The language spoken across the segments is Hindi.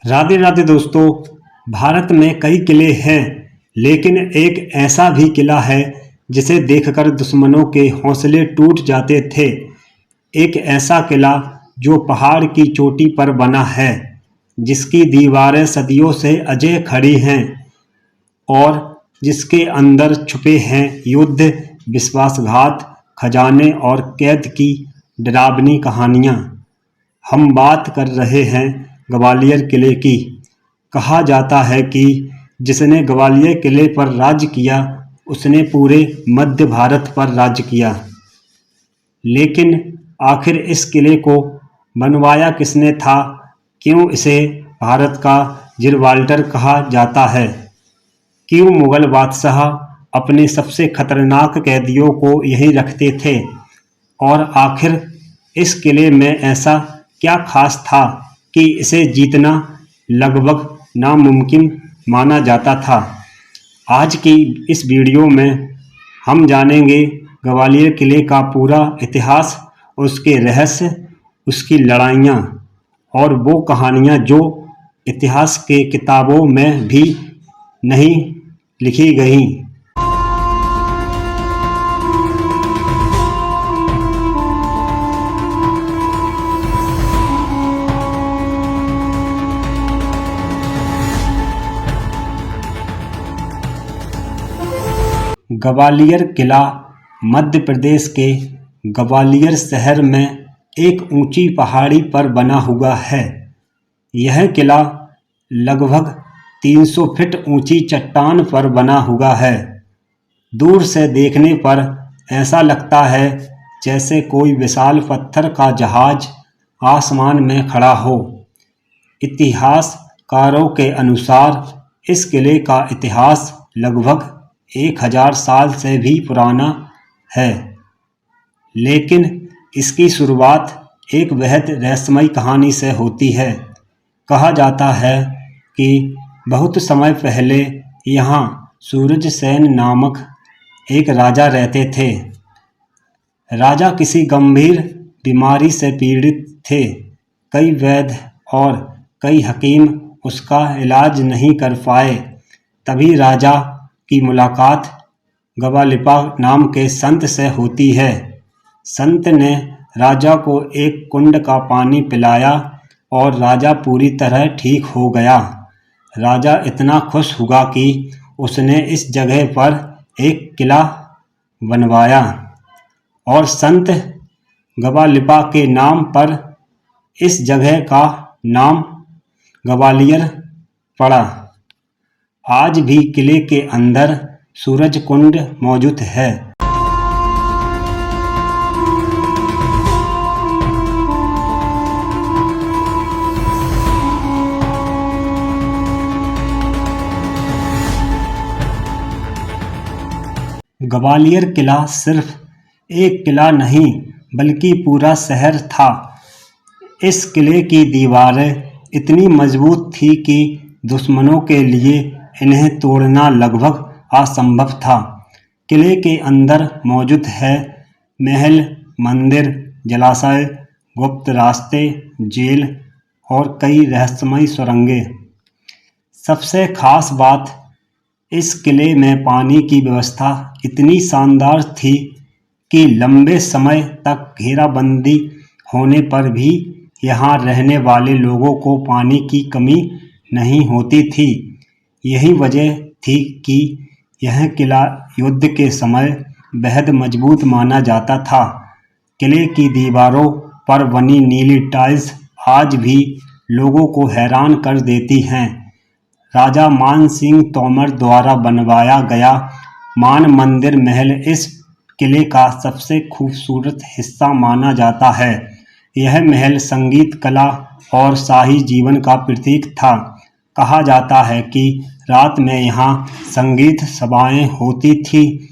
राधे राधे दोस्तों। भारत में कई किले हैं, लेकिन एक ऐसा भी किला है जिसे देखकर दुश्मनों के हौसले टूट जाते थे। एक ऐसा किला जो पहाड़ की चोटी पर बना है, जिसकी दीवारें सदियों से अजेय खड़ी हैं और जिसके अंदर छुपे हैं युद्ध, विश्वासघात, खजाने और कैद की डरावनी कहानियां। हम बात कर रहे हैं ग्वालियर किले की। कहा जाता है कि जिसने ग्वालियर किले पर राज किया, उसने पूरे मध्य भारत पर राज किया। लेकिन आखिर इस किले को बनवाया किसने था? क्यों इसे भारत का जिब्राल्टर कहा जाता है? क्यों मुगल बादशाह अपने सबसे खतरनाक कैदियों को यहीं रखते थे? और आखिर इस किले में ऐसा क्या खास था कि इसे जीतना लगभग नामुमकिन माना जाता था? आज की इस वीडियो में हम जानेंगे ग्वालियर किले का पूरा इतिहास, उसके रहस्य, उसकी लड़ाइयाँ और वो कहानियाँ जो इतिहास के किताबों में भी नहीं लिखी गईं। ग्वालियर किला मध्य प्रदेश के ग्वालियर शहर में एक ऊंची पहाड़ी पर बना हुआ है। यह किला लगभग 300 फीट ऊंची चट्टान पर बना हुआ है। दूर से देखने पर ऐसा लगता है जैसे कोई विशाल पत्थर का जहाज आसमान में खड़ा हो। इतिहासकारों के अनुसार इस किले का इतिहास लगभग 1000 साल से भी पुराना है, लेकिन इसकी शुरुआत एक बेहद रहस्यमयी कहानी से होती है। कहा जाता है कि बहुत समय पहले यहाँ सूरजसेन नामक एक राजा रहते थे। राजा किसी गंभीर बीमारी से पीड़ित थे। कई वैद्य और कई हकीम उसका इलाज नहीं कर पाए। तभी राजा की मुलाकात गवालिपा नाम के संत से होती है। संत ने राजा को एक कुंड का पानी पिलाया और राजा पूरी तरह ठीक हो गया। राजा इतना खुश हुआ कि उसने इस जगह पर एक किला बनवाया और संत गवालिपा के नाम पर इस जगह का नाम ग्वालियर पड़ा। आज भी किले के अंदर सूरज कुंड मौजूद है। ग्वालियर किला सिर्फ एक किला नहीं, बल्कि पूरा शहर था। इस किले की दीवारें इतनी मजबूत थी कि दुश्मनों के लिए इन्हें तोड़ना लगभग असंभव था। किले के अंदर मौजूद है महल, मंदिर, जलाशय, गुप्त रास्ते, जेल और कई रहस्यमयी सुरंगें। सबसे खास बात, इस किले में पानी की व्यवस्था इतनी शानदार थी कि लंबे समय तक घेराबंदी होने पर भी यहाँ रहने वाले लोगों को पानी की कमी नहीं होती थी। यही वजह थी कि यह किला युद्ध के समय बेहद मजबूत माना जाता था। किले की दीवारों पर बनी नीली टाइल्स आज भी लोगों को हैरान कर देती हैं। राजा मान सिंह तोमर द्वारा बनवाया गया मान मंदिर महल इस किले का सबसे खूबसूरत हिस्सा माना जाता है। यह महल संगीत, कला और शाही जीवन का प्रतीक था। कहा जाता है कि रात में यहाँ संगीत सभाएं होती थी।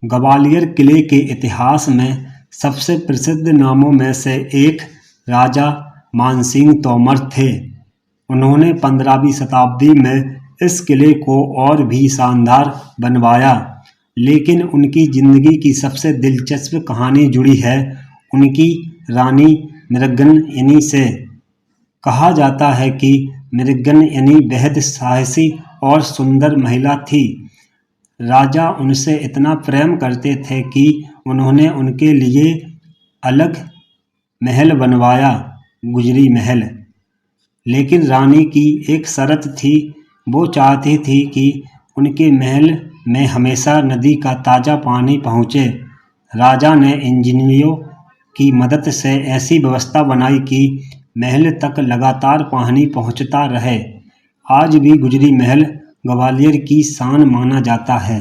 ग्वालियर किले के इतिहास में सबसे प्रसिद्ध नामों में से एक राजा मानसिंह तोमर थे। उन्होंने 15वीं शताब्दी में इस किले को और भी शानदार बनवाया, लेकिन उनकी जिंदगी की सबसे दिलचस्प कहानी जुड़ी है उनकी रानी मृगनयनी से। कहा जाता है कि मृगनयनी बेहद साहसी और सुंदर महिला थी। राजा उनसे इतना प्रेम करते थे कि उन्होंने उनके लिए अलग महल बनवाया, गुजरी महल। लेकिन रानी की एक शर्त थी, वो चाहती थी कि उनके महल में हमेशा नदी का ताज़ा पानी पहुँचे। राजा ने इंजीनियरों की मदद से ऐसी व्यवस्था बनाई कि महल तक लगातार पानी पहुँचता रहे। आज भी गुजरी महल ग्वालियर की शान माना जाता है।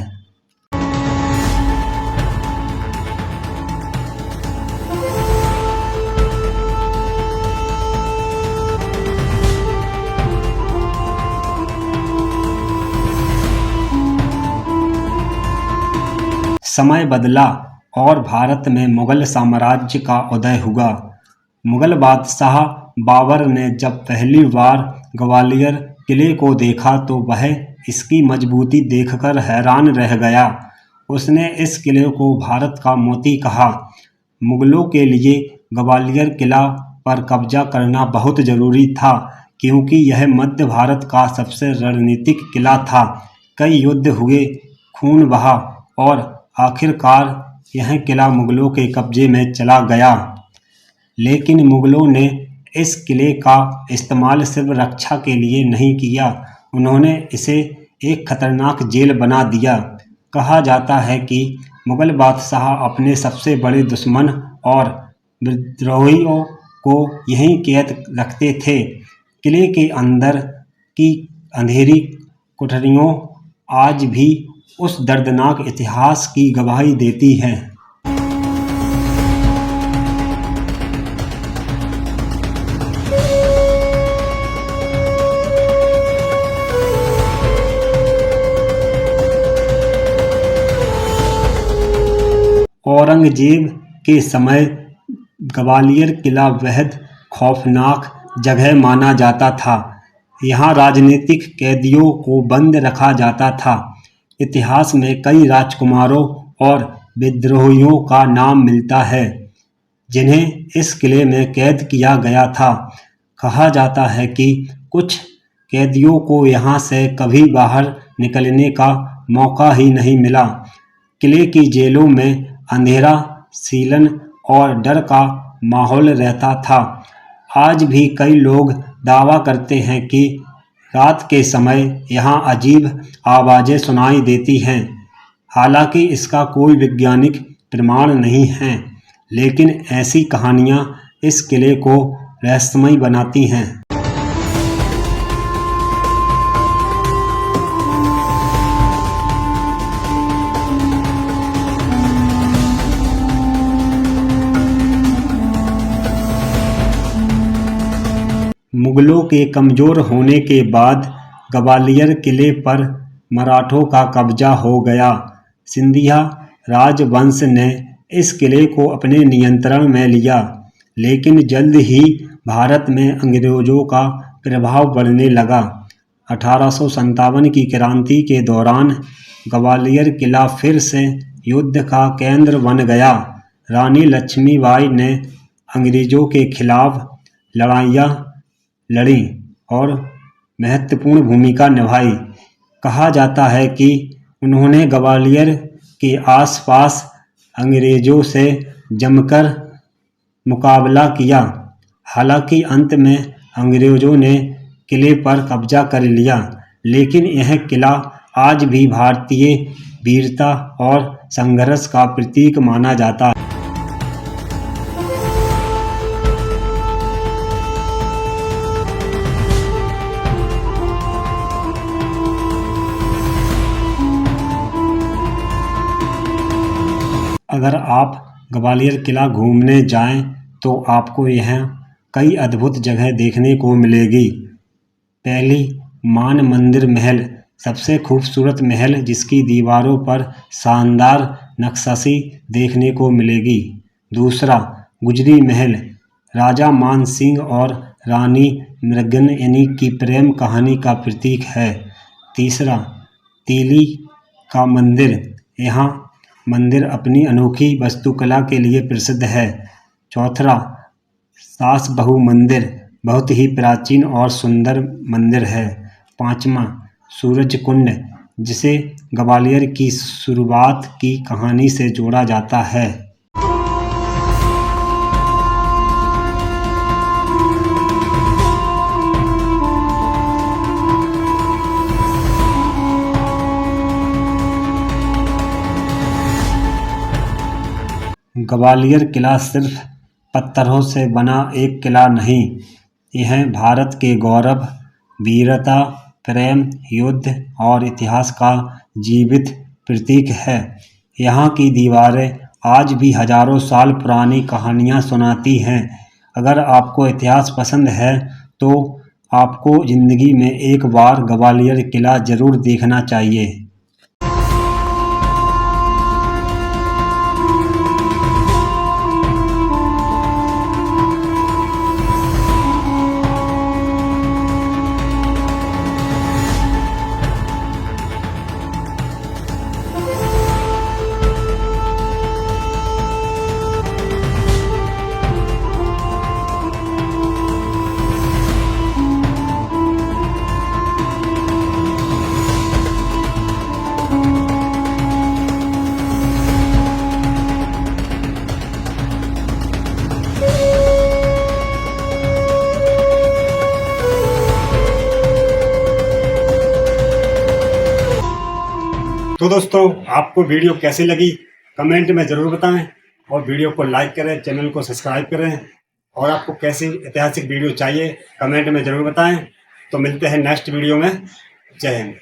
समय बदला और भारत में मुगल साम्राज्य का उदय हुआ। मुगल बादशाह बाबर ने जब पहली बार ग्वालियर किले को देखा तो वह इसकी मजबूती देखकर हैरान रह गया। उसने इस किले को भारत का मोती कहा। मुगलों के लिए ग्वालियर किला पर कब्जा करना बहुत जरूरी था, क्योंकि यह मध्य भारत का सबसे रणनीतिक किला था। कई युद्ध हुए, खून बहा और आखिरकार यह किला मुगलों के कब्जे में चला गया। लेकिन मुगलों ने इस किले का इस्तेमाल सिर्फ रक्षा के लिए नहीं किया, उन्होंने इसे एक खतरनाक जेल बना दिया। कहा जाता है कि मुगल बादशाह अपने सबसे बड़े दुश्मन और विद्रोहियों को यहीं कैद रखते थे। किले के अंदर की अंधेरी कोठरियों आज भी उस दर्दनाक इतिहास की गवाही देती हैं। औरंगजेब के समय ग्वालियर किला बेहद खौफनाक जगह माना जाता था। यहाँ राजनीतिक कैदियों को बंद रखा जाता था। इतिहास में कई राजकुमारों और विद्रोहियों का नाम मिलता है जिन्हें इस किले में कैद किया गया था। कहा जाता है कि कुछ कैदियों को यहाँ से कभी बाहर निकलने का मौका ही नहीं मिला। किले की जेलों में अंधेरा, सीलन और डर का माहौल रहता था। आज भी कई लोग दावा करते हैं कि रात के समय यहाँ अजीब आवाज़ें सुनाई देती हैं। हालांकि इसका कोई वैज्ञानिक प्रमाण नहीं है, लेकिन ऐसी कहानियाँ इस किले को रहस्यमय बनाती हैं। मुगलों के कमज़ोर होने के बाद ग्वालियर किले पर मराठों का कब्जा हो गया। सिंधिया राजवंश ने इस किले को अपने नियंत्रण में लिया, लेकिन जल्द ही भारत में अंग्रेज़ों का प्रभाव बढ़ने लगा। 1857 की क्रांति के दौरान ग्वालियर किला फिर से युद्ध का केंद्र बन गया। रानी लक्ष्मीबाई ने अंग्रेज़ों के खिलाफ लड़ाइयाँ लड़ी और महत्वपूर्ण भूमिका निभाई। कहा जाता है कि उन्होंने ग्वालियर के आसपास अंग्रेज़ों से जमकर मुकाबला किया। हालांकि अंत में अंग्रेज़ों ने किले पर कब्जा कर लिया, लेकिन यह किला आज भी भारतीय वीरता और संघर्ष का प्रतीक माना जाता है। अगर आप ग्वालियर किला घूमने जाएं तो आपको यहाँ कई अद्भुत जगह देखने को मिलेगी। पहली, मान मंदिर महल, सबसे खूबसूरत महल जिसकी दीवारों पर शानदार नक्काशी देखने को मिलेगी। दूसरा, गुजरी महल, राजा मान सिंह और रानी मृगनयनी की प्रेम कहानी का प्रतीक है। तीसरा, तिली का मंदिर। यहाँ मंदिर अपनी अनोखी वास्तुकला के लिए प्रसिद्ध है। चौथा, सास बहू मंदिर, बहुत ही प्राचीन और सुंदर मंदिर है। पांचवा, सूरज कुंड, जिसे ग्वालियर की शुरुआत की कहानी से जोड़ा जाता है। ग्वालियर किला सिर्फ पत्थरों से बना एक किला नहीं, यह भारत के गौरव, वीरता, प्रेम, युद्ध और इतिहास का जीवित प्रतीक है। यहाँ की दीवारें आज भी हजारों साल पुरानी कहानियाँ सुनाती हैं। अगर आपको इतिहास पसंद है तो आपको ज़िंदगी में एक बार ग्वालियर किला ज़रूर देखना चाहिए। तो दोस्तों, आपको वीडियो कैसी लगी कमेंट में ज़रूर बताएं और वीडियो को लाइक करें, चैनल को सब्सक्राइब करें। और आपको कैसी ऐतिहासिक वीडियो चाहिए कमेंट में ज़रूर बताएं। तो मिलते हैं नेक्स्ट वीडियो में। जय हिंद।